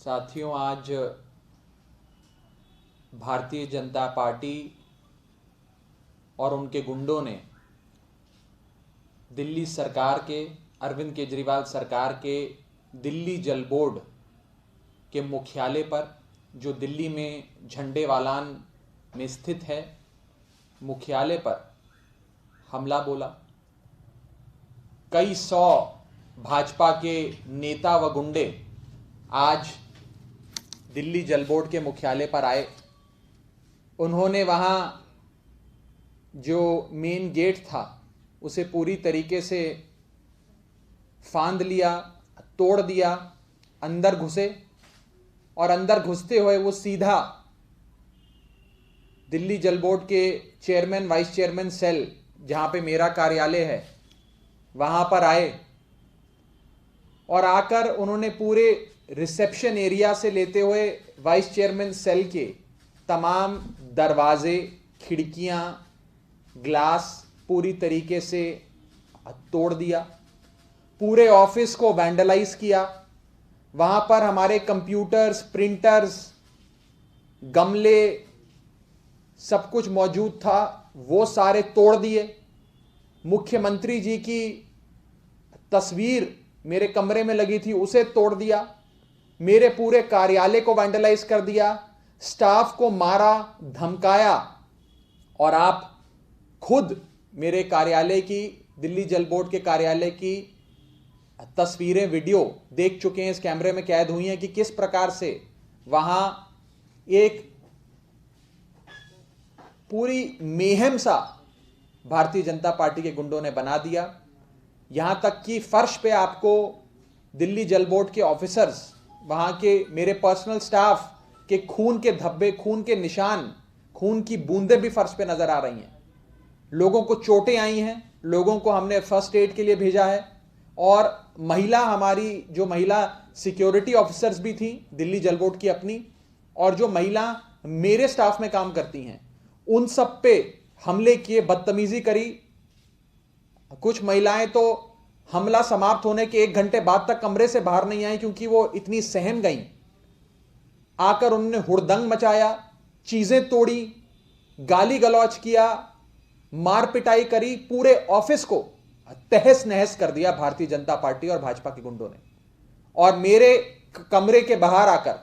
साथियों, आज भारतीय जनता पार्टी और उनके गुंडों ने दिल्ली सरकार के, अरविंद केजरीवाल सरकार के दिल्ली जल बोर्ड के मुख्यालय पर, जो दिल्ली में झंडेवालान में स्थित है, मुख्यालय पर हमला बोला। कई सौ भाजपा के नेता व गुंडे आज दिल्ली जल बोर्ड के मुख्यालय पर आए। उन्होंने वहाँ जो मेन गेट था उसे पूरी तरीके से फांद लिया, तोड़ दिया, अंदर घुसे और अंदर घुसते हुए वो सीधा दिल्ली जल बोर्ड के चेयरमैन, वाइस चेयरमैन सेल, जहाँ पे मेरा कार्यालय है, वहाँ पर आए और आकर उन्होंने पूरे रिसेप्शन एरिया से लेते हुए वाइस चेयरमैन सेल के तमाम दरवाजे, खिड़कियां, ग्लास पूरी तरीके से तोड़ दिया। पूरे ऑफिस को वैंडलाइज किया। वहां पर हमारे कंप्यूटर्स, प्रिंटर्स, गमले, सब कुछ मौजूद था, वो सारे तोड़ दिए। मुख्यमंत्री जी की तस्वीर मेरे कमरे में लगी थी, उसे तोड़ दिया। मेरे पूरे कार्यालय को वैंडलाइज कर दिया। स्टाफ को मारा, धमकाया और आप खुद मेरे कार्यालय की, दिल्ली जल बोर्ड के कार्यालय की तस्वीरें, वीडियो देख चुके हैं, इस कैमरे में कैद हुई हैं कि किस प्रकार से वहां एक पूरी मेहम सा भारतीय जनता पार्टी के गुंडों ने बना दिया। यहां तक कि फर्श पे आपको दिल्ली जल बोर्ड के ऑफिसर्स, वहां के मेरे पर्सनल स्टाफ के खून के धब्बे, खून के निशान, खून की बूंदें भी फर्श पे नजर आ रही हैं। लोगों को चोटें आई हैं, लोगों को हमने फर्स्ट एड के लिए भेजा है। और महिला, हमारी जो महिला सिक्योरिटी ऑफिसर्स भी थी दिल्ली जल बोर्ड की अपनी, और जो महिला मेरे स्टाफ में काम करती हैं, उन सब पे हमले किए, बदतमीजी करी। कुछ महिलाएं तो हमला समाप्त होने के 1 घंटे बाद तक कमरे से बाहर नहीं आई, क्योंकि वो इतनी सहम गई। आकर उन्होंने हुड़दंग मचाया, चीजें तोड़ी, गाली गलौज किया, मार पिटाई करी, पूरे ऑफिस को तहस नहस कर दिया भारतीय जनता पार्टी और भाजपा के गुंडों ने। और मेरे कमरे के बाहर आकर,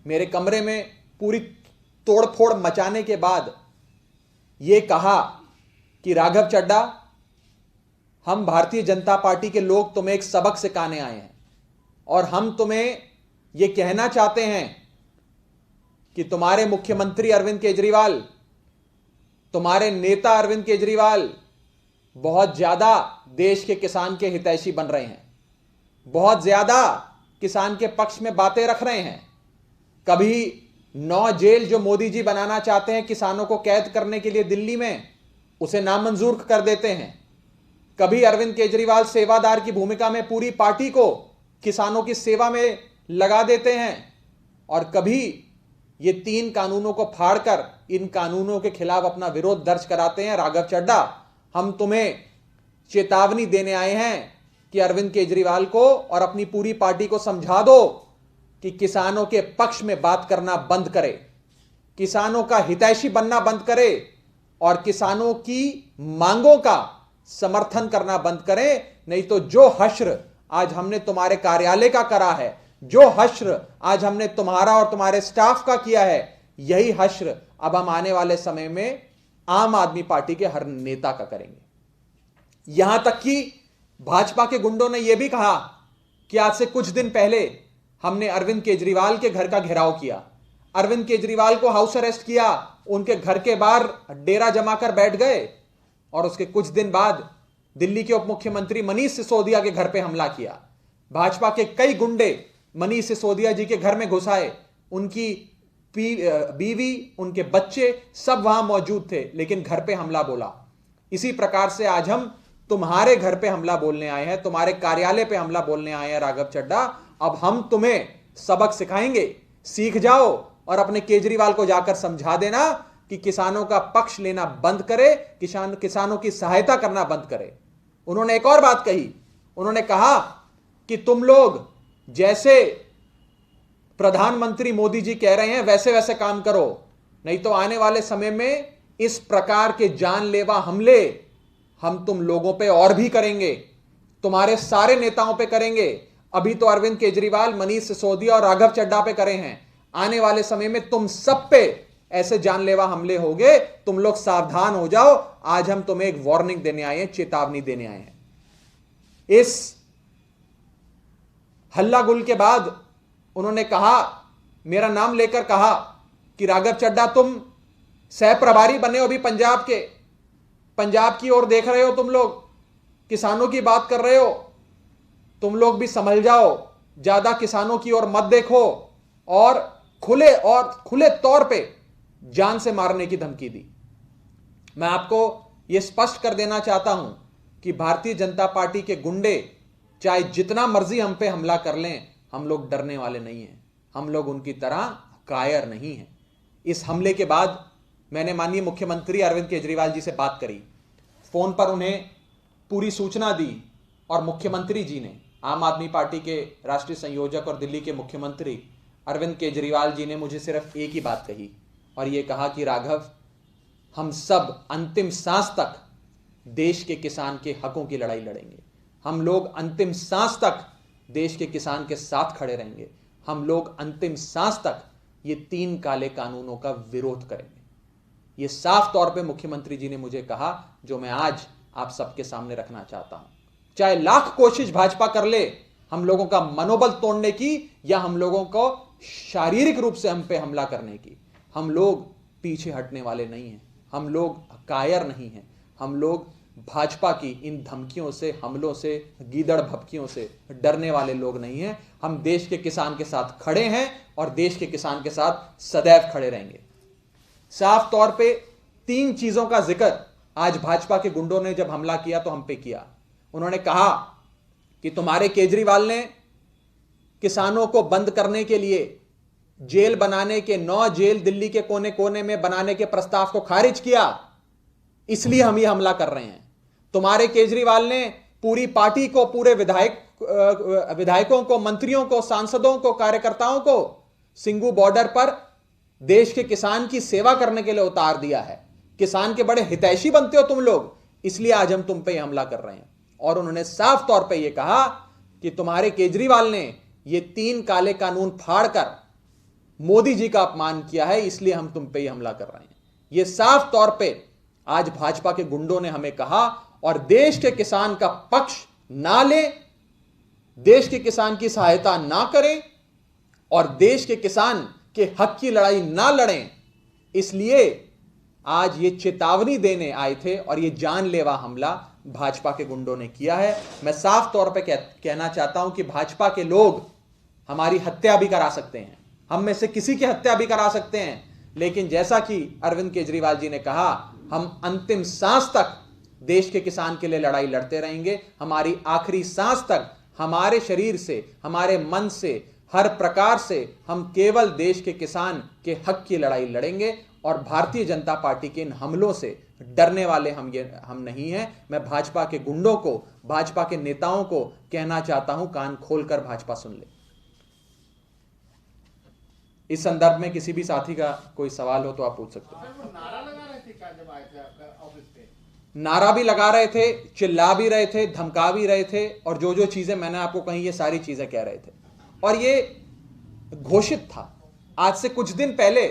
मेरे कमरे में पूरी तोड़फोड़ मचाने के बाद यह कहा कि राघव चड्ढा, हम भारतीय जनता पार्टी के लोग तुम्हें एक सबक सिखाने आए हैं और हम तुम्हें यह कहना चाहते हैं कि तुम्हारे मुख्यमंत्री अरविंद केजरीवाल, तुम्हारे नेता अरविंद केजरीवाल बहुत ज्यादा देश के किसान के हितैषी बन रहे हैं, बहुत ज्यादा किसान के पक्ष में बातें रख रहे हैं। कभी 9 जेल जो मोदी जी बनाना चाहते हैं किसानों को कैद करने के लिए दिल्ली में, उसे नामंजूर कर देते हैं। कभी अरविंद केजरीवाल सेवादार की भूमिका में पूरी पार्टी को किसानों की सेवा में लगा देते हैं, और कभी ये 3 कानूनों को फाड़कर इन कानूनों के खिलाफ अपना विरोध दर्ज कराते हैं। राघव चड्ढा, हम तुम्हें चेतावनी देने आए हैं कि अरविंद केजरीवाल को और अपनी पूरी पार्टी को समझा दो कि किसानों के पक्ष में बात करना बंद करे, किसानों का हितैषी बनना बंद करे और किसानों की मांगों का समर्थन करना बंद करें। नहीं तो जो हश्र आज हमने तुम्हारे कार्यालय का करा है, जो हश्र आज हमने तुम्हारा और तुम्हारे स्टाफ का किया है, यही हश्र अब हम आने वाले समय में आम आदमी पार्टी के हर नेता का करेंगे। यहां तक कि भाजपा के गुंडों ने यह भी कहा कि आज से कुछ दिन पहले हमने अरविंद केजरीवाल के घर का घेराव किया, अरविंद केजरीवाल को हाउस अरेस्ट किया, उनके घर के बाहर डेरा जमाकर बैठ गए और उसके कुछ दिन बाद दिल्ली के उप मुख्यमंत्री मनीष सिसोदिया के घर पे हमला किया। भाजपा के कई गुंडे मनीष सिसोदिया जी के घर में घुस आए, उनकी बीवी, उनके बच्चे सब वहां मौजूद थे, लेकिन घर पे हमला बोला। इसी प्रकार से आज हम तुम्हारे घर पे हमला बोलने आए हैं, तुम्हारे कार्यालय पे हमला बोलने आए हैं राघव चड्ढा। अब हम तुम्हें सबक सिखाएंगे, सीख जाओ और अपने केजरीवाल को जाकर समझा देना कि किसानों का पक्ष लेना बंद करे, किसानों की सहायता करना बंद करे। उन्होंने एक और बात कही, उन्होंने कहा कि तुम लोग जैसे प्रधानमंत्री मोदी जी कह रहे हैं वैसे वैसे काम करो, नहीं तो आने वाले समय में इस प्रकार के जानलेवा हमले हम तुम लोगों पे और भी करेंगे, तुम्हारे सारे नेताओं पे करेंगे। अभी तो अरविंद केजरीवाल, मनीष सिसोदिया और राघव चड्ढा पे करे हैं, आने वाले समय में तुम सब पे ऐसे जानलेवा हमले होंगे, तुम लोग सावधान हो जाओ। आज हम तुम्हें एक वार्निंग देने आए हैं, चेतावनी देने आए हैं। इस हल्ला गुल के बाद उन्होंने कहा, मेरा नाम लेकर कहा कि राघव चड्ढा तुम सह प्रभारी बने हो अभी पंजाब के, पंजाब की ओर देख रहे हो, तुम लोग किसानों की बात कर रहे हो, तुम लोग भी संभल जाओ, ज्यादा किसानों की ओर मत देखो, और खुले तौर पे जान से मारने की धमकी दी। मैं आपको यह स्पष्ट कर देना चाहता हूं कि भारतीय जनता पार्टी के गुंडे चाहे जितना मर्जी हम पे हमला कर लें, हम लोग डरने वाले नहीं हैं, हम लोग उनकी तरह कायर नहीं हैं। इस हमले के बाद मैंने माननीय मुख्यमंत्री अरविंद केजरीवाल जी से बात करी, फोन पर उन्हें पूरी सूचना दी, और मुख्यमंत्री जी ने, आम आदमी पार्टी के राष्ट्रीय संयोजक और दिल्ली के मुख्यमंत्री अरविंद केजरीवाल जी ने मुझे सिर्फ एक ही बात कही, और यह कहा कि राघव, हम सब अंतिम सांस तक देश के किसान के हकों की लड़ाई लड़ेंगे, हम लोग अंतिम सांस तक देश के किसान के साथ खड़े रहेंगे, हम लोग अंतिम सांस तक ये 3 काले कानूनों का विरोध करेंगे। ये साफ तौर पे मुख्यमंत्री जी ने मुझे कहा, जो मैं आज आप सबके सामने रखना चाहता हूं। चाहे लाख कोशिश भाजपा कर ले हम लोगों का मनोबल तोड़ने की, या हम लोगों को शारीरिक रूप से हम पे हमला करने की, हम लोग पीछे हटने वाले नहीं हैं, हम लोग कायर नहीं हैं, हम लोग भाजपा की इन धमकियों से, हमलों से, गीदड़ भभकियों से डरने वाले लोग नहीं हैं। हम देश के किसान के साथ खड़े हैं और देश के किसान के साथ सदैव खड़े रहेंगे। साफ तौर पे 3 चीजों का जिक्र आज भाजपा के गुंडों ने जब हमला किया तो हम पे किया। उन्होंने कहा कि तुम्हारे केजरीवाल ने किसानों को बंद करने के लिए जेल बनाने के 9 जेल दिल्ली के कोने कोने में बनाने के प्रस्ताव को खारिज किया, इसलिए हम ये हमला कर रहे हैं। तुम्हारे केजरीवाल ने पूरी पार्टी को, पूरे विधायकों को, मंत्रियों को, सांसदों को, कार्यकर्ताओं को सिंगू बॉर्डर पर देश के किसान की सेवा करने के लिए उतार दिया है। किसान के बड़े हितैषी बनते हो तुम लोग, इसलिए आज हम तुम पे हमला कर रहे हैं। और उन्होंने साफ तौर पे यह कहा कि तुम्हारे केजरीवाल ने ये 3 काले कानून फाड़कर मोदी जी का अपमान किया है, इसलिए हम तुम पे हमला कर रहे हैं। यह साफ तौर पे आज भाजपा के गुंडों ने हमें कहा, और देश के किसान का पक्ष ना ले, देश के किसान की सहायता ना करें, और देश के किसान के हक की लड़ाई ना लड़ें, इसलिए आज ये चेतावनी देने आए थे और ये जानलेवा हमला भाजपा के गुंडों ने किया है। मैं साफ तौर पे कहना चाहता हूं कि भाजपा के लोग हमारी हत्या भी करा सकते हैं, हम में से किसी की हत्या भी करा सकते हैं, लेकिन जैसा कि अरविंद केजरीवाल जी ने कहा, हम अंतिम सांस तक देश के किसान के लिए लड़ाई लड़ते रहेंगे। हमारी आखिरी सांस तक हमारे शरीर से, हमारे मन से, हर प्रकार से हम केवल देश के किसान के हक की लड़ाई लड़ेंगे, और भारतीय जनता पार्टी के इन हमलों से डरने वाले हम नहीं हैं। मैं भाजपा के गुंडों को, भाजपा के नेताओं को कहना चाहता हूं, कान खोलकर भाजपा सुन ले। इस संदर्भ में किसी भी साथी का कोई सवाल हो तो आप पूछ सकते हैं। नारा लगा रहे थे क्या जब आए थे आपका ऑफिस पे? नारा भी लगा रहे थे, चिल्ला भी रहे थे, धमका भी रहे थे, और जो जो चीजें मैंने आपको कही ये सारी चीजें कह रहे थे। और ये घोषित था। आज से कुछ दिन पहले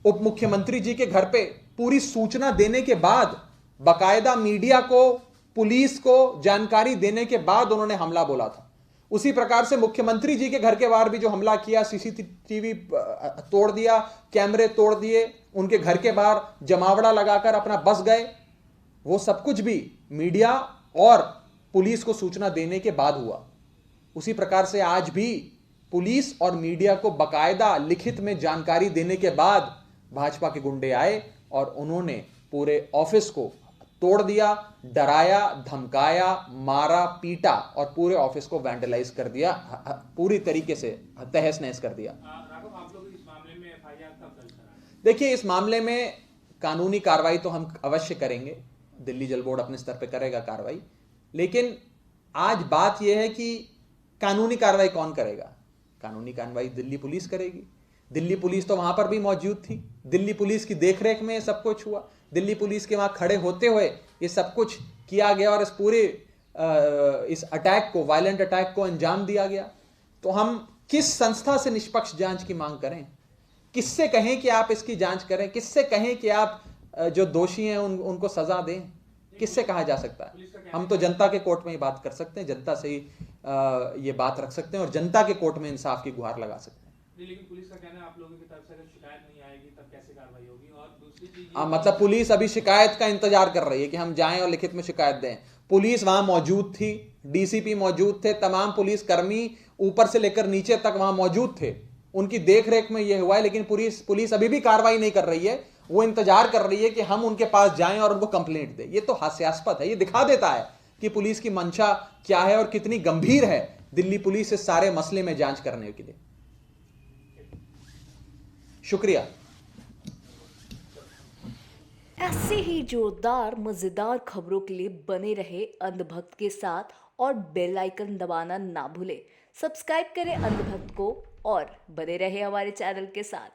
उप मुख्यमंत्री जी के घर पे पूरी सूचना देने के बाद, बाकायदा मीडिया को, पुलिस को जानकारी देने के बाद उन्होंने हमला बोला था। उसी प्रकार से मुख्यमंत्री जी के घर के बाहर भी जो हमला किया, सीसीटीवी तोड़ दिया, कैमरे तोड़ दिए, उनके घर के बाहर जमावड़ा लगाकर अपना बस गए, वो सब कुछ भी मीडिया और पुलिस को सूचना देने के बाद हुआ। उसी प्रकार से आज भी पुलिस और मीडिया को बाकायदा लिखित में जानकारी देने के बाद भाजपा के गुंडे आए और उन्होंने पूरे ऑफिस को तोड़ दिया, डराया, धमकाया, मारा, पीटा और पूरे ऑफिस को वैंडलाइज कर दिया, पूरी तरीके से तहस नहस कर दिया। राघव, आप लोग इस मामले में एफआईआर कब दर्ज कराएंगे? देखिए, इस मामले में कानूनी कार्रवाई तो हम अवश्य करेंगे, दिल्ली जल बोर्ड अपने स्तर पर करेगा कार्रवाई, लेकिन आज बात यह है कि कानूनी कार्रवाई कौन करेगा? कानूनी कार्रवाई दिल्ली पुलिस करेगी। दिल्ली पुलिस तो वहां पर भी मौजूद थी, दिल्ली पुलिस की देखरेख में ये सब कुछ हुआ, दिल्ली पुलिस के वहां खड़े होते हुए ये सब कुछ किया गया और इस पूरे इस अटैक को, वायलेंट अटैक को अंजाम दिया गया। तो हम किस संस्था से निष्पक्ष जांच की मांग करें? किससे कहें कि आप इसकी जांच करें? किससे कहें कि आप जो दोषी हैं उनको सजा दें? किससे कहा जा सकता है? हम तो जनता के कोर्ट में ही बात कर सकते हैं, जनता से ही ये बात रख सकते हैं और जनता के कोर्ट में इंसाफ की गुहार लगा सकते हैं। लेकिन पुलिस का कहना है आप लोगों की तरफ से अगर शिकायत नहीं आएगी तब कैसे कार्रवाई होगी? और दूसरी चीज मतलब पुलिस अभी शिकायत का इंतजार कर रही है कि हम जाएं और लिखित में शिकायत दें। पुलिस वहां मौजूद थी, डीसीपी मौजूद थे, तमाम पुलिस कर्मी ऊपर से लेकर नीचे तक वहां मौजूद थे, उनकी देखरेख में यह हुआ है। लेकिन पुलिस अभी भी कार्रवाई नहीं कर रही है, वो इंतजार कर रही है कि हम उनके पास जाएं और उनको कंप्लेंट दें। ये तो हास्यास्पद है, ये दिखा देता है कि पुलिस की मंशा क्या है और कितनी गंभीर है दिल्ली पुलिस इस सारे मसले में जांच करने के लिए। शुक्रिया। ऐसे ही जोरदार मजेदार खबरों के लिए बने रहे अंधभक्त के साथ और बेल आइकन दबाना ना भूले। सब्सक्राइब करें अंधभक्त को और बने रहे हमारे चैनल के साथ।